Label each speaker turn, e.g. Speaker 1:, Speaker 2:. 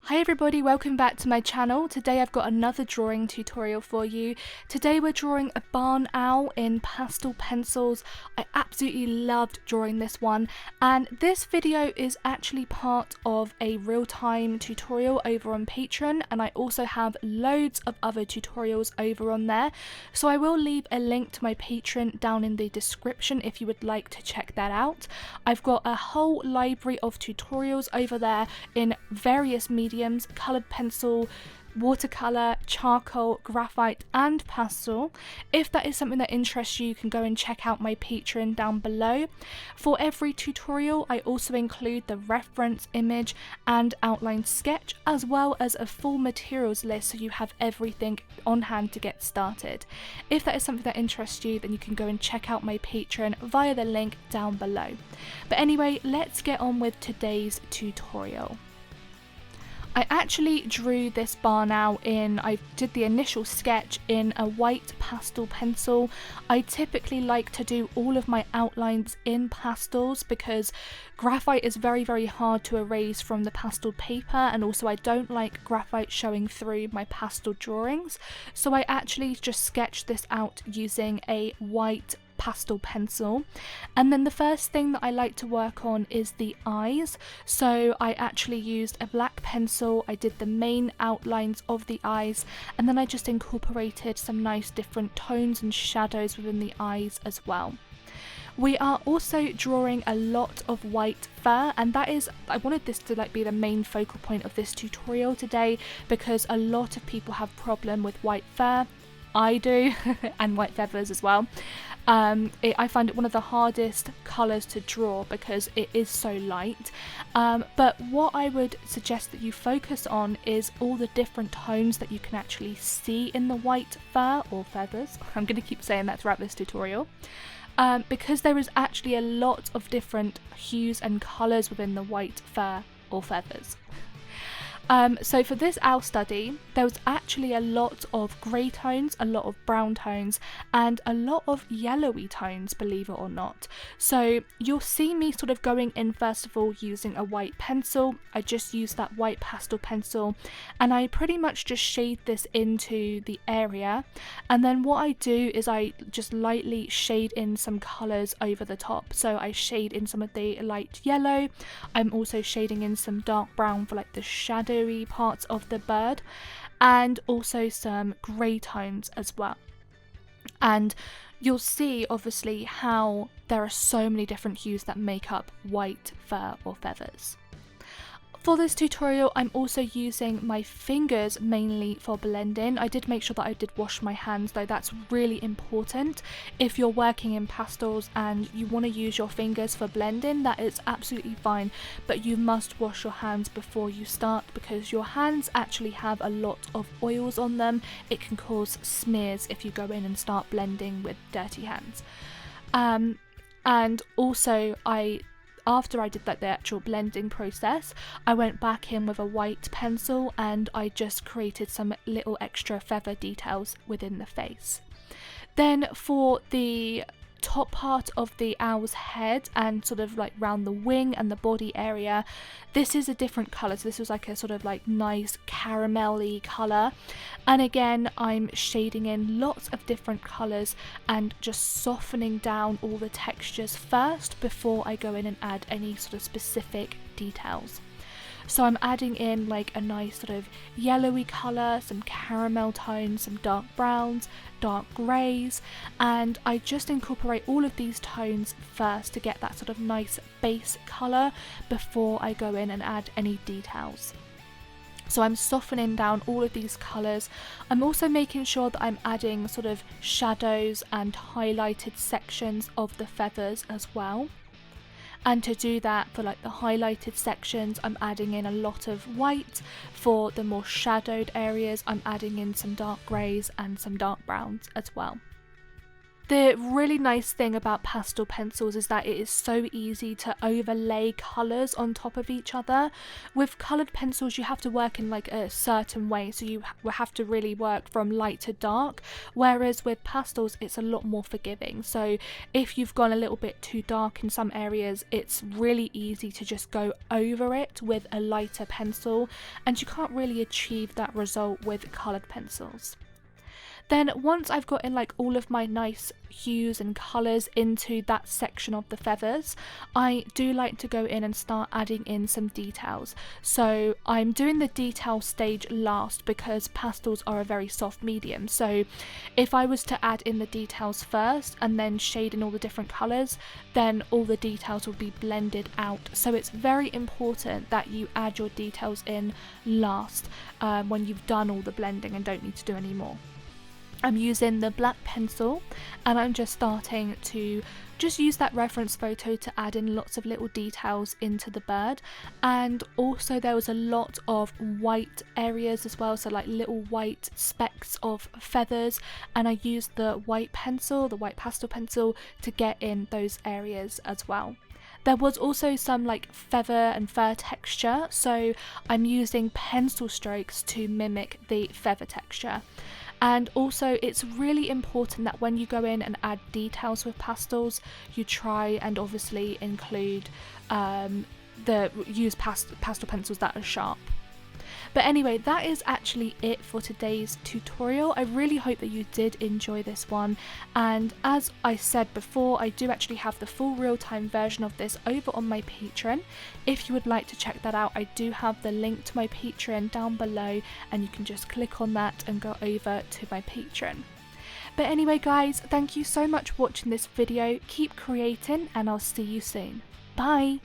Speaker 1: Hi everybody, welcome back to my channel. Today I've got another drawing tutorial for you. Today we're drawing a barn owl in pastel pencils. I absolutely loved drawing this one, and this video is actually part of a real-time tutorial over on Patreon, and I also have loads of other tutorials over on there. So I will leave a link to my Patreon down in the description if you would like to check that out. I've got a whole library of tutorials over there in various mediums: coloured pencil, watercolour, charcoal, graphite and pastel. If that is something that interests you, you can go and check out my Patreon down below. For every tutorial I also include the reference image and outline sketch, as well as a full materials list so you have everything on hand to get started. If that is something that interests you, then you can go and check out my Patreon via the link down below. But anyway, let's get on with today's tutorial. I actually drew this barn owl I did the initial sketch in a white pastel pencil. I typically like to do all of my outlines in pastels because graphite is very hard to erase from the pastel paper, and also I don't like graphite showing through my pastel drawings. So I actually just sketched this out using a white pastel pencil. And then the first thing that I like to work on is the eyes. So I actually used a black pencil, I did the main outlines of the eyes, and then I just incorporated some nice different tones and shadows within the eyes as well. We are also drawing a lot of white fur, and that is, I wanted this to be the main focal point of this tutorial today because a lot of people have problem with white fur. I do, and white feathers as well. I find it one of the hardest colours to draw because it is so light, but what I would suggest that you focus on is all the different tones that you can actually see in the white fur or feathers. I'm going to keep saying that throughout this tutorial, because there is actually a lot of different hues and colours within the white fur or feathers. So for this owl study, there was actually a lot of grey tones, a lot of brown tones, and a lot of yellowy tones, believe it or not. So you'll see me sort of going in first of all using a white pencil. I just used that white pastel pencil, and I pretty much just shade this into the area. And then what I do is I just lightly shade in some colours over the top. So I shade in some of the light yellow. I'm also shading in some dark brown for like the shadow parts of the bird, and also some grey tones as well. And you'll see obviously how there are so many different hues that make up white fur or feathers. For this tutorial, I'm also using my fingers mainly for blending. I did make sure that I did wash my hands though, that's really important. If you're working in pastels and you want to use your fingers for blending, that is absolutely fine, but you must wash your hands before you start because your hands actually have a lot of oils on them. It can cause smears if you go in and start blending with dirty hands. And also after I did the actual blending process, I went back in with a white pencil and I just created some little extra feather details within the face. Then for the top part of the owl's head and sort of like round the wing and the body area, this is a different colour. So this was like a sort of like nice caramelly colour, and again I'm shading in lots of different colours and just softening down all the textures first before I go in and add any sort of specific details. So I'm adding in like a nice sort of yellowy colour, some caramel tones, some dark browns, dark greys, and I just incorporate all of these tones first to get that sort of nice base colour before I go in and add any details. So I'm softening down all of these colours. I'm also making sure that I'm adding sort of shadows and highlighted sections of the feathers as well. And to do that, for like the highlighted sections, I'm adding in a lot of white. For the more shadowed areas, I'm adding in some dark greys and some dark browns as well. The really nice thing about pastel pencils is that it is so easy to overlay colours on top of each other. With coloured pencils you have to work in like a certain way, so you have to really work from light to dark, whereas with pastels it's a lot more forgiving. So if you've gone a little bit too dark in some areas, it's really easy to just go over it with a lighter pencil, and you can't really achieve that result with coloured pencils. Then once I've got in like all of my nice hues and colours into that section of the feathers, I do like to go in and start adding in some details. So I'm doing the detail stage last because pastels are a very soft medium. So if I was to add in the details first and then shade in all the different colours, then all the details will be blended out. So it's very important that you add your details in last when you've done all the blending and don't need to do any more. I'm using the black pencil and I'm just starting to just use that reference photo to add in lots of little details into the bird. And also there was a lot of white areas as well, so like little white specks of feathers, and I used the white pencil, the white pastel pencil, to get in those areas as well. There was also some like feather and fur texture, so I'm using pencil strokes to mimic the feather texture. And also it's really important that when you go in and add details with pastels, you try and obviously include use pastel pencils that are sharp. But anyway, that is actually it for today's tutorial. I really hope that you did enjoy this one, and as I said before, I do actually have the full real-time version of this over on my Patreon. If you would like to check that out, I do have the link to my Patreon down below, and you can just click on that and go over to my Patreon. But anyway guys, thank you so much for watching this video, keep creating, and I'll see you soon. Bye!